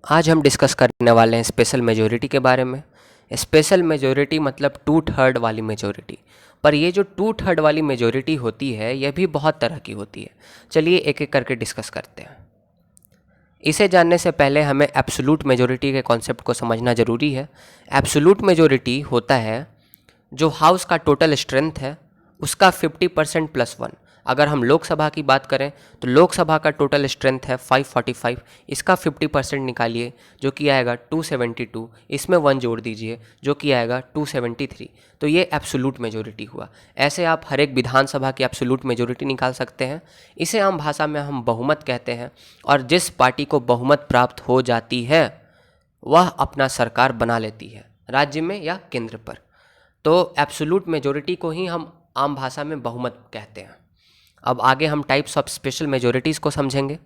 आज हम डिस्कस करने वाले हैं स्पेशल मेजॉरिटी के बारे में। स्पेशल मेजॉरिटी मतलब 2/3 वाली मेजॉरिटी। पर ये जो 2/3 वाली मेजॉरिटी होती है यह भी बहुत तरह की होती है। चलिए एक एक करके डिस्कस करते हैं। इसे जानने से पहले हमें एब्सोल्यूट मेजॉरिटी के कॉन्सेप्ट को समझना ज़रूरी है। एब्सोल्यूट मेजॉरिटी होता है जो हाउस का टोटल स्ट्रेंथ है उसका 50% प्लस 1। अगर हम लोकसभा की बात करें तो लोकसभा का टोटल स्ट्रेंथ है 545, इसका 50% निकालिए जो कि आएगा 272, इसमें 1 जोड़ दीजिए जो कि आएगा 273। तो ये एब्सोल्यूट मेजॉरिटी हुआ। ऐसे आप हर एक विधानसभा की एब्सोल्यूट मेजॉरिटी निकाल सकते हैं। इसे आम भाषा में हम बहुमत कहते हैं, और जिस पार्टी को बहुमत प्राप्त हो जाती है वह अपना सरकार बना लेती है राज्य में या केंद्र पर। तो एब्सोल्यूट मेजॉरिटी को ही हम आम भाषा में बहुमत कहते हैं। अब आगे हम टाइप्स ऑफ स्पेशल मेजॉरिटीज़ को समझेंगे।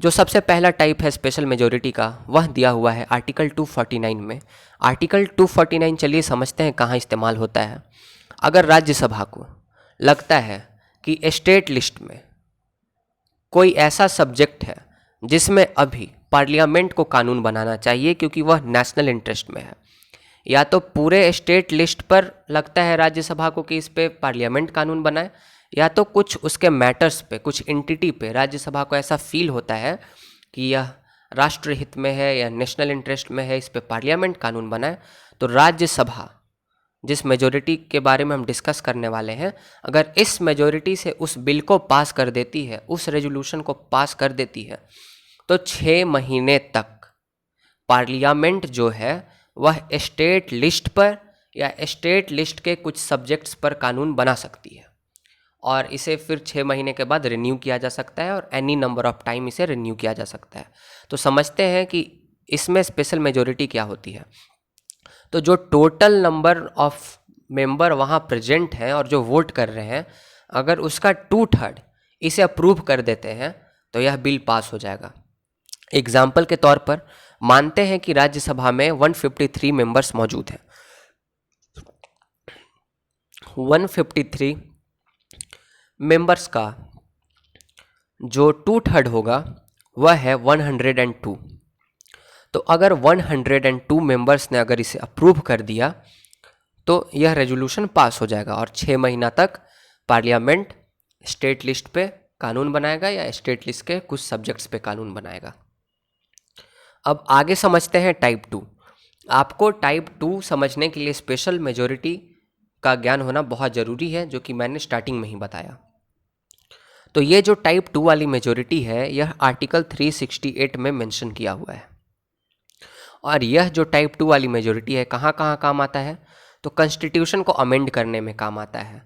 जो सबसे पहला टाइप है स्पेशल मेजॉरिटी का वह दिया हुआ है आर्टिकल 249 में। आर्टिकल 249 चलिए समझते हैं कहाँ इस्तेमाल होता है। अगर राज्यसभा को लगता है कि स्टेट लिस्ट में कोई ऐसा सब्जेक्ट है जिसमें अभी पार्लियामेंट को कानून बनाना चाहिए क्योंकि वह नेशनल इंटरेस्ट में है, या तो पूरे स्टेट लिस्ट पर लगता है राज्यसभा को कि इस पे पार्लियामेंट कानून बनाए, या तो कुछ उसके मैटर्स पे, कुछ एंटिटी पे राज्यसभा को ऐसा फील होता है कि यह राष्ट्र हित में है या नेशनल इंटरेस्ट में है, इस पे पार्लियामेंट कानून बनाए, तो राज्यसभा जिस मेजॉरिटी के बारे में हम डिस्कस करने वाले हैं, अगर इस मेजॉरिटी से उस बिल को पास कर देती है, उस रेजोल्यूशन को पास कर देती है, तो 6 महीने तक पार्लियामेंट जो है वह स्टेट लिस्ट पर या स्टेट लिस्ट के कुछ सब्जेक्ट्स पर कानून बना सकती है, और इसे फिर 6 महीने के बाद रिन्यू किया जा सकता है, और एनी नंबर ऑफ टाइम इसे रिन्यू किया जा सकता है। तो समझते हैं कि इसमें स्पेशल मेजॉरिटी क्या होती है। तो जो टोटल नंबर ऑफ मेंबर वहाँ प्रेजेंट हैं और जो वोट कर रहे हैं, अगर उसका 2/3 इसे अप्रूव कर देते हैं तो यह बिल पास हो जाएगा। एग्जाम्पल के तौर पर मानते हैं कि राज्यसभा में 153 मेंबर्स मौजूद हैं। 153 मेंबर्स का जो 2/3 होगा वह है 102। तो अगर 102 मेंबर्स ने अगर इसे अप्रूव कर दिया तो यह रेजोल्यूशन पास हो जाएगा, और 6 महीना तक पार्लियामेंट स्टेट लिस्ट पे कानून बनाएगा या स्टेट लिस्ट के कुछ सब्जेक्ट्स पे कानून बनाएगा। अब आगे समझते हैं टाइप 2। आपको टाइप 2 समझने के लिए स्पेशल मेजॉरिटी का ज्ञान होना बहुत ज़रूरी है, जो कि मैंने स्टार्टिंग में ही बताया। तो ये जो टाइप 2 वाली मेजॉरिटी है यह आर्टिकल 368 में मेंशन किया हुआ है, और यह जो टाइप 2 वाली मेजॉरिटी है कहाँ कहाँ काम आता है, तो कॉन्स्टिट्यूशन को अमेंड करने में काम आता है।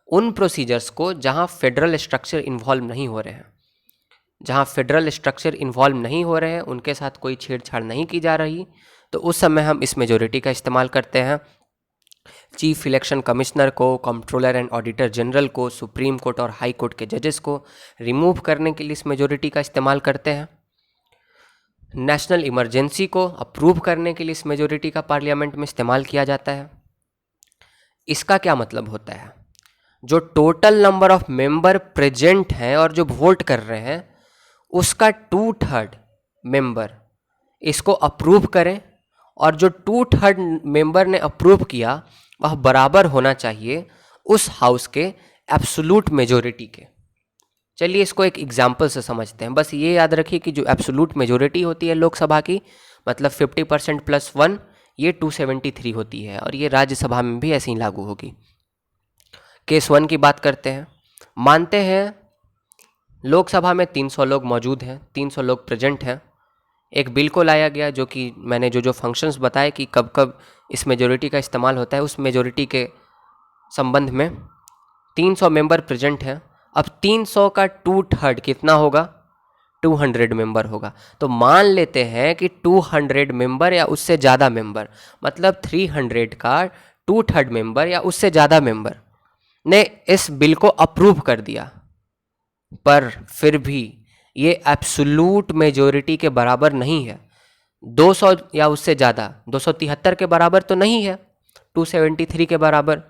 उन प्रोसीजर्स को जहाँ फेडरल स्ट्रक्चर इन्वॉल्व नहीं हो रहे हैं, जहाँ फेडरल स्ट्रक्चर इन्वॉल्व नहीं हो रहे हैं, उनके साथ कोई छेड़छाड़ नहीं की जा रही, तो उस समय हम इस मेजॉरिटी का इस्तेमाल करते हैं। चीफ इलेक्शन कमिश्नर को, कंट्रोलर एंड ऑडिटर जनरल को, सुप्रीम कोर्ट और हाई कोर्ट के जजेस को रिमूव करने के लिए इस मेजॉरिटी का इस्तेमाल करते हैं। नेशनल इमरजेंसी को अप्रूव करने के लिए इस मेजॉरिटी का पार्लियामेंट में इस्तेमाल किया जाता है। इसका क्या मतलब होता है, जो total number of member present हैं और जो वोट कर रहे हैं उसका 2/3 मेंबर इसको अप्रूव करें, और जो 2/3 मेंबर ने अप्रूव किया वह बराबर होना चाहिए उस हाउस के एब्सोल्यूट मेजॉरिटी के। चलिए इसको एक एग्जाम्पल से समझते हैं। बस ये याद रखिए कि जो एब्सोल्यूट मेजॉरिटी होती है लोकसभा की, मतलब 50% प्लस 1, ये 273 होती है, और ये राज्यसभा में भी ऐसे ही लागू होगी। केस 1 की बात करते हैं। मानते हैं लोकसभा में 300 लोग मौजूद हैं, 300 लोग प्रेजेंट हैं। एक बिल को लाया गया, जो कि मैंने जो फंक्शंस बताए कि कब कब इस मेजॉरिटी का इस्तेमाल होता है, उस मेजॉरिटी के संबंध में 300 मेंबर प्रेजेंट हैं। अब 300 का 2/3 कितना होगा, 200 मेंबर होगा। तो मान लेते हैं कि 200 मेंबर या उससे ज़्यादा मेंबर, मतलब 300 का 2/3 मेंबर या उससे ज़्यादा मेंबर ने इस बिल को अप्रूव कर दिया, पर फिर भी ये एब्सोल्यूट मेजॉरिटी के बराबर नहीं है। 200 या उससे ज़्यादा, 273 के बराबर तो नहीं है, 273 के बराबर,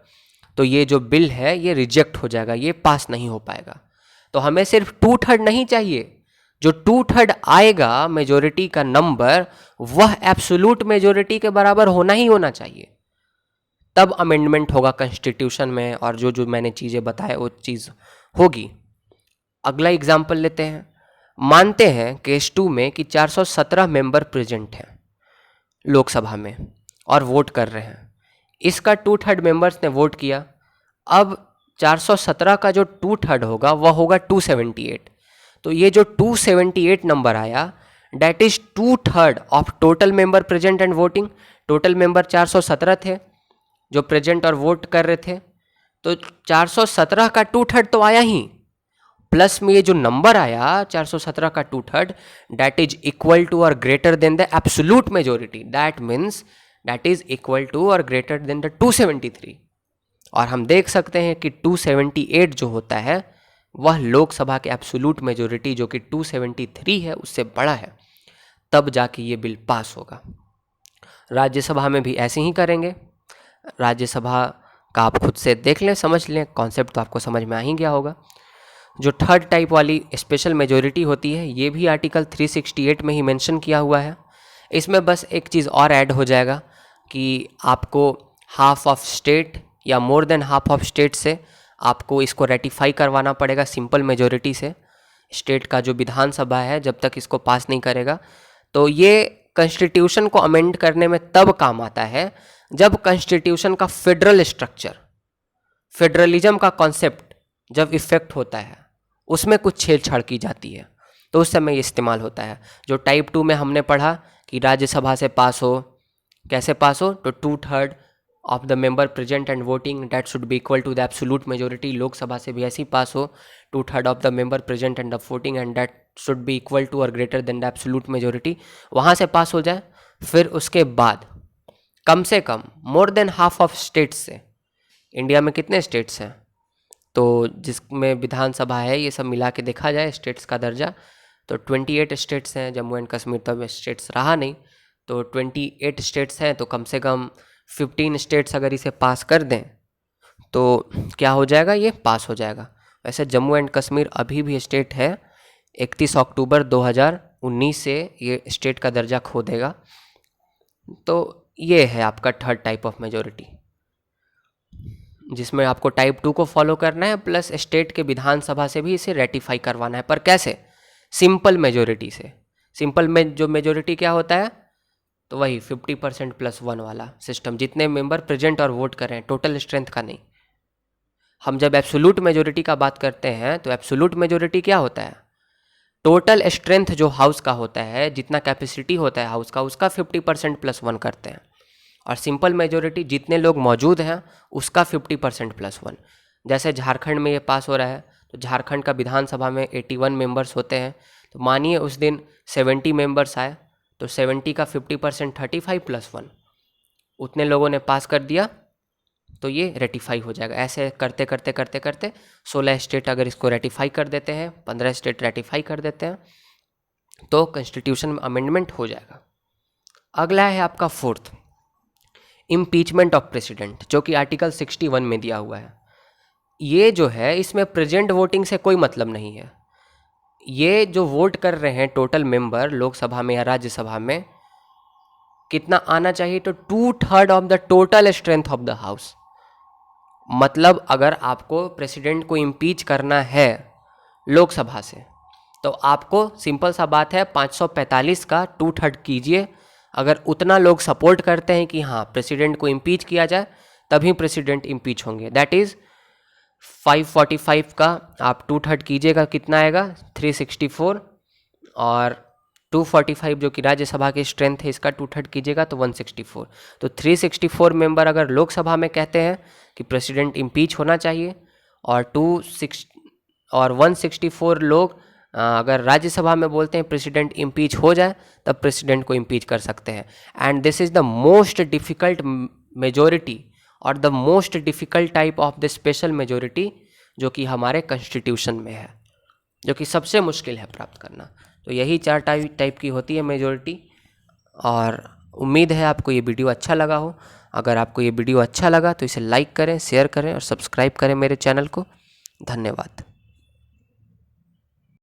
तो ये जो बिल है ये रिजेक्ट हो जाएगा, ये पास नहीं हो पाएगा। तो हमें सिर्फ 2/3 नहीं चाहिए, जो 2/3 आएगा मेजोरिटी का नंबर, वह एब्सोल्यूट मेजोरिटी के बराबर होना ही होना चाहिए, तब अमेंडमेंट होगा कॉन्स्टिट्यूशन में, और जो जो मैंने चीज़ें बताए वो चीज़ होगी। अगला एग्जाम्पल लेते हैं। मानते हैं केस 2 में कि 417 मेंबर प्रेजेंट हैं लोकसभा में और वोट कर रहे हैं। इसका 2/3 मेंबर्स ने वोट किया। अब 417 का जो 2/3 होगा वह होगा 278। तो ये जो 278 नंबर आया, that is 2/3 of total member present and voting. Total member 417 थे जो प्रेजेंट और वोट कर रहे थे, तो 417 का 2/3 तो आया ही, प्लस में ये जो नंबर आया 417 का 2/3, डैट इज इक्वल टू और greater than the absolute majority. That means that is equal to और ग्रेटर देन द 273। और हम देख सकते हैं कि 278 जो होता है वह लोकसभा के एब्सोल्यूट मेजोरिटी जो कि 273 है उससे बड़ा है, तब जाके ये बिल पास होगा। राज्यसभा में भी ऐसे ही करेंगे। राज्यसभा का आप खुद से देख लें, समझ लें, कॉन्सेप्ट तो आपको समझ में आ ही गया होगा। जो थर्ड टाइप वाली स्पेशल मेजोरिटी होती है, ये भी आर्टिकल 368 में ही मेंशन किया हुआ है। इसमें बस एक चीज़ और ऐड हो जाएगा कि आपको हाफ ऑफ स्टेट या मोर देन हाफ ऑफ स्टेट से आपको इसको रेटिफाई करवाना पड़ेगा सिंपल मेजोरिटी से। स्टेट का जो विधानसभा है जब तक इसको पास नहीं करेगा, तो ये कॉन्स्टिट्यूशन को अमेंड करने में तब काम आता है जब कॉन्स्टिट्यूशन का फेडरल स्ट्रक्चर, फेडरलिज्म का कॉन्सेप्ट जब इफेक्ट होता है, उसमें कुछ छेड़छाड़ की जाती है, तो उस समय ये इस्तेमाल होता है। जो टाइप 2 में हमने पढ़ा कि राज्यसभा से पास हो, कैसे पास हो, तो 2/3 of the member present and voting that should be equal to the absolute majority. Lok Sabha से भी ऐसे ही पास हो, 2/3 of the member present and the voting and that should be equal to और greater than the absolute majority, वहाँ से पास हो जाए। फिर उसके बाद कम से कम more than half of states से, इंडिया में कितने स्टेट्स हैं, तो जिसमें विधानसभा है ये सब मिला के देखा जाए स्टेट्स का दर्जा, तो 28 स्टेट्स हैं। जम्मू एंड कश्मीर तो स्टेट्स रहा नहीं, तो 28 स्टेट्स हैं, तो कम से कम 15 स्टेट्स अगर इसे पास कर दें तो क्या हो जाएगा, ये पास हो जाएगा। वैसे जम्मू एंड कश्मीर अभी भी स्टेट है, 31 अक्टूबर 2019 से ये स्टेट का दर्जा खो देगा। तो ये है आपका थर्ड टाइप ऑफ मेजोरिटी, जिसमें आपको टाइप 2 को फॉलो करना है, प्लस स्टेट के विधानसभा से भी इसे रेटिफाई करवाना है। पर कैसे? सिंपल मेजोरिटी से। सिंपल में जो मेजोरिटी क्या होता है, तो वही 50% + 1 वाला सिस्टम, जितने मेंबर प्रेजेंट और वोट कर रहे हैं, टोटल स्ट्रेंथ का नहीं। हम जब एब्सोल्यूट मेजोरिटी का बात करते हैं तो एब्सोल्यूट मेजोरिटी क्या होता है, टोटल स्ट्रेंथ जो हाउस का होता है, जितना कैपेसिटी होता है हाउस का, उसका 50% + 1 करते हैं। और सिंपल मेजोरिटी जितने लोग मौजूद हैं उसका 50% + 1। जैसे झारखंड में ये पास हो रहा है, तो झारखंड का विधानसभा में 81 मेंबर्स होते हैं, तो मानिए उस दिन 70 मेंबर्स आए, तो 70 का 50% 35 + 1, उतने लोगों ने पास कर दिया, तो ये रेटिफाई हो जाएगा। ऐसे करते करते करते करते 16 स्टेट अगर इसको रेटिफाई कर देते हैं, 15 स्टेट रेटिफाई कर देते हैं, तो कॉन्स्टिट्यूशन में अमेंडमेंट हो जाएगा। अगला है आपका फोर्थ, इम्पीचमेंट ऑफ प्रेसिडेंट, जो कि आर्टिकल 61 में दिया हुआ है। ये जो है इसमें प्रेजेंट वोटिंग से कोई मतलब नहीं है। ये जो वोट कर रहे हैं टोटल मेंबर लोकसभा में या राज्यसभा में, कितना आना चाहिए, तो 2/3 of the total strength of the house. मतलब अगर आपको प्रेसिडेंट को इम्पीच करना है लोकसभा से, तो आपको सिंपल सा बात है 545 का 2/3 कीजिए। अगर उतना लोग सपोर्ट करते हैं कि हाँ प्रेसिडेंट को इम्पीच किया जाए, तभी प्रेसिडेंट इम्पीच होंगे। दैट इज़ 545 का आप 2/3 कीजिएगा, कितना आएगा, 364, और 245 जो कि राज्यसभा की स्ट्रेंथ है, इसका 2/3 कीजिएगा तो 164। तो 364 मेंबर अगर लोकसभा में कहते हैं कि प्रेसिडेंट इम्पीच होना चाहिए, और 164 लोग अगर राज्यसभा में बोलते हैं प्रेसिडेंट इम्पीच हो जाए, तब प्रेसिडेंट को इम्पीच कर सकते हैं। And this is the most difficult majority और the most difficult type of the special majority जो कि हमारे कॉन्स्टिट्यूशन में है, जो कि सबसे मुश्किल है प्राप्त करना। तो यही 4 टाइप की होती है मेजोरिटी। और उम्मीद है आपको ये वीडियो अच्छा लगा हो। अगर आपको ये वीडियो अच्छा लगा तो इसे लाइक करें, शेयर करें और सब्सक्राइब करें मेरे चैनल को। धन्यवाद।